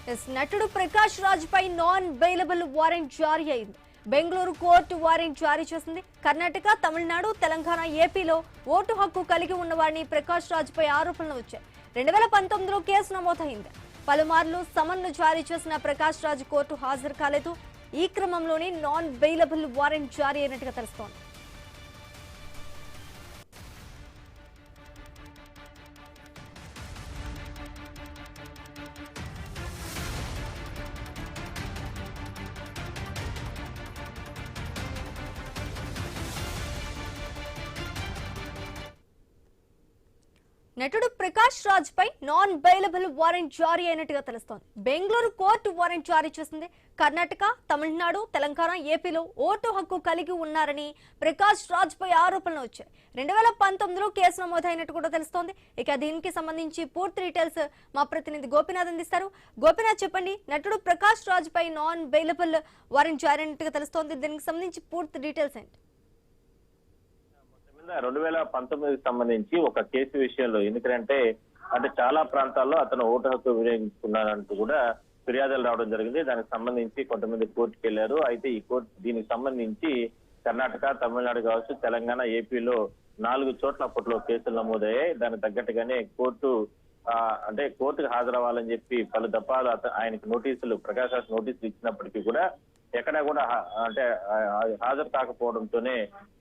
నటుడు ప్రకాష్ రాజ్ పై non bailable warrant జారీ అయింది. బెంగళూరు కోర్టు వారెంట్ జారీ చేసింది. కర్ణాటక, తమిళనాడు, తెలంగాణ, ఏపీలో ఓటు హక్కు కలిగి ఉన్న వారిని ప్రకాష్ రాజ్ పై ఆరోపణలు వచ్చాయి. 2019లో కేసు నమోదైంది. పలుమార్లు సమన్ను జారీ చేసిన ప్రకాష్ రాజ్ కోర్టు హాజరు కాలేదు. ఈ క్రమంలోనే నాన్ బెయిలబుల్ వారెంట్ జారీ అయినట్టుగా తెలుస్తోంది. నటుడు ప్రకాష్ రాజ్ పై నాన్ బెయిలబుల్ వారెంట్ జారీ అయినట్టుగా తెలుస్తోంది. బెంగళూరు కోర్టు వారెంట్ జారీ చేసింది. కర్ణాటక, తమిళనాడు, తెలంగాణ, ఏపీలో ఓటు హక్కు కలిగి ఉన్నారని ప్రకాష్ రాజ్ పై ఆరోపణలు వచ్చాయి. 2019లో కేసు నమోదైనట్టు కూడా తెలుస్తోంది. ఇక దీనికి సంబంధించి పూర్తి డీటెయిల్స్ మా ప్రతినిధి గోపినాథ్ అందిస్తారు. గోపినాథ్, చెప్పండి, నటుడు ప్రకాష్ రాజ్ పై నాన్ బెయిలబుల్ వారెంట్ జారీ అయినట్టుగా తెలుస్తోంది. దీనికి సంబంధించి పూర్తి డీటెయిల్స్ ఏంటి? 2019కి సంబంధించి ఒక కేసు విషయంలో ఎందుకంటే చాలా ప్రాంతాల్లో అతను ఓటు హక్కు వినియోగించుకున్నారంటూ కూడా ఫిర్యాదులు రావడం జరిగింది. దానికి సంబంధించి కొంతమంది కోర్టుకు వెళ్లారు. అయితే ఈ కోర్టు దీనికి సంబంధించి కర్ణాటక, తమిళనాడు కావచ్చు, తెలంగాణ, ఏపీలో 4 చోట్ల అప్పట్లో కేసులు నమోదయ్యాయి. దానికి తగ్గట్టుగానే కోర్టుకు హాజరవ్వాలని చెప్పి పలు దఫాలు ఆయనకు నోటీసులు, ప్రకాష్ రాజ్ నోటీసులు ఇచ్చినప్పటికీ కూడా ఎక్కడా కూడా హాజరు కాకపోవడంతోనే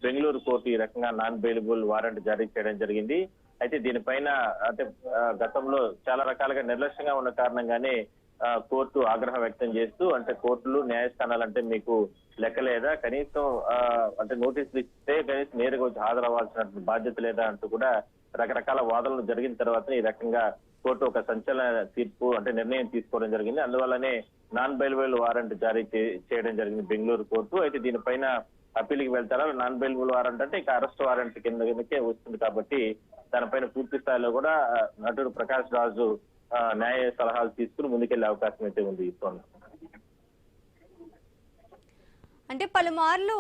బెంగళూరు కోర్టు ఈ రకంగా నాన్ బెయిలబుల్ వారెంట్ జారీ చేయడం జరిగింది. అయితే దీనిపైన గతంలో చాలా రకాలుగా నిర్లక్ష్యంగా ఉన్న కారణంగానే కోర్టు ఆగ్రహం వ్యక్తం చేస్తూ కోర్టులు, న్యాయస్థానాలు మీకు లెక్కలేదా, కనీసం నోటీసులు ఇస్తే కనీసం నేరుగా వచ్చి హాజరవ్వాల్సిన బాధ్యత లేదా అంటూ కూడా రకరకాల వాదనలు జరిగిన తర్వాత ఈ రకంగా కోర్టు ఒక సంచలన తీర్పు నిర్ణయం తీసుకోవడం జరిగింది. అందువల్లనే నాన్ బెయిలబుల్ వారెంట్ జారీ చేయడం జరిగింది బెంగళూరు కోర్టు. అయితే దీనిపైన అప్పీల్కి వెళ్తారా? నాన్ బెయిలబుల్ వారెంట్ ఇక అరెస్ట్ వారెంట్ కిందకే వస్తుంది కాబట్టి దానిపైన పూర్తి స్థాయిలో కూడా నటుడు ప్రకాష్ రాజు న్యాయ సలహాలు తీసుకుని ముందుకెళ్లే అవకాశం అయితే ఉంది. పలుమార్లు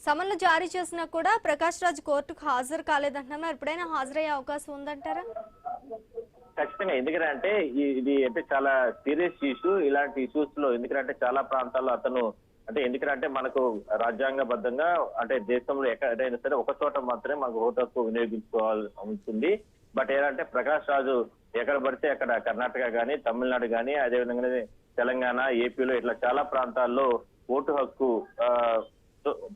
సమన్లు జారీ చేసినా కూడా ప్రకాష్ రాజ్ కోర్టుకు హాజరు కాలేదంటున్నారు. ఎప్పుడైనా హాజరయ్యే అవకాశం ఉందంటారా? ఖచ్చితంగా. ఎందుకంటే ఇది చాలా సీరియస్ ఇష్యూ. ఇలాంటి ఇష్యూస్ లో ఎందుకంటే చాలా ప్రాంతాల్లో అతను ఎందుకంటే మనకు రాజ్యాంగబద్ధంగా దేశంలో ఎక్కడైనా సరే ఒక చోట మాత్రమే మనకు ఓటు హక్కు వినియోగించుకోవాలి ఉంటుంది. బట్ ఏంటంటే ప్రకాష్ రాజు ఎక్కడ పడితే అక్కడ కర్ణాటక గానీ, తమిళనాడు గానీ, అదేవిధంగా తెలంగాణ, ఏపీలో ఇట్లా చాలా ప్రాంతాల్లో ఓటు హక్కు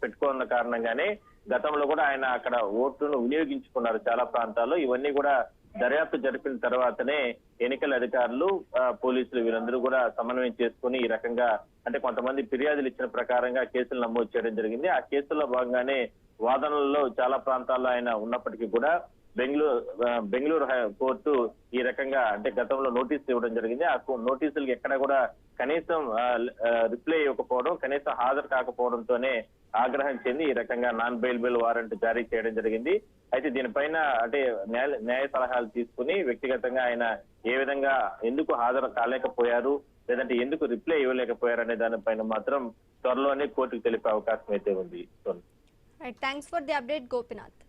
పెట్టుకున్న కారణంగానే గతంలో కూడా ఆయన అక్కడ ఓటును వినియోగించుకున్నారు చాలా ప్రాంతాల్లో. ఇవన్నీ కూడా దర్యాప్తు జరిపిన తర్వాతనే ఎన్నికల అధికారులు, పోలీసులు వీరందరూ కూడా సమన్వయం చేసుకుని ఈ రకంగా కొంతమంది ఫిర్యాదులు ఇచ్చిన ప్రకారంగా కేసులు నమోదు చేయడం జరిగింది. ఆ కేసుల్లో భాగంగానే వాదనలలో చాలా ప్రాంతాల్లో ఆయన ఉన్నప్పటికీ కూడా బెంగళూరు కోర్టు ఈ రకంగా గతంలో నోటీసులు ఇవ్వడం జరిగింది. ఆ నోటీసులకు ఎక్కడ కూడా కనీసం రిప్లై ఇవ్వకపోవడం, కనీసం హాజరు కాకపోవడంతోనే ఆగ్రహం చెంది ఈ రకంగా నాన్ బెయిలబుల్ వారెంట్ జారీ చేయడం జరిగింది. అయితే దీనిపైన న్యాయ సలహాలు తీసుకుని వ్యక్తిగతంగా ఆయన ఏ విధంగా ఎందుకు హాజరు కాలేకపోయారు, లేదంటే ఎందుకు రిప్లై ఇవ్వలేకపోయారు అనే దానిపైన మాత్రం త్వరలోనే కోర్టుకు తెలిపే అవకాశం అయితే ఉంది. Thanks for the update, Gopinath.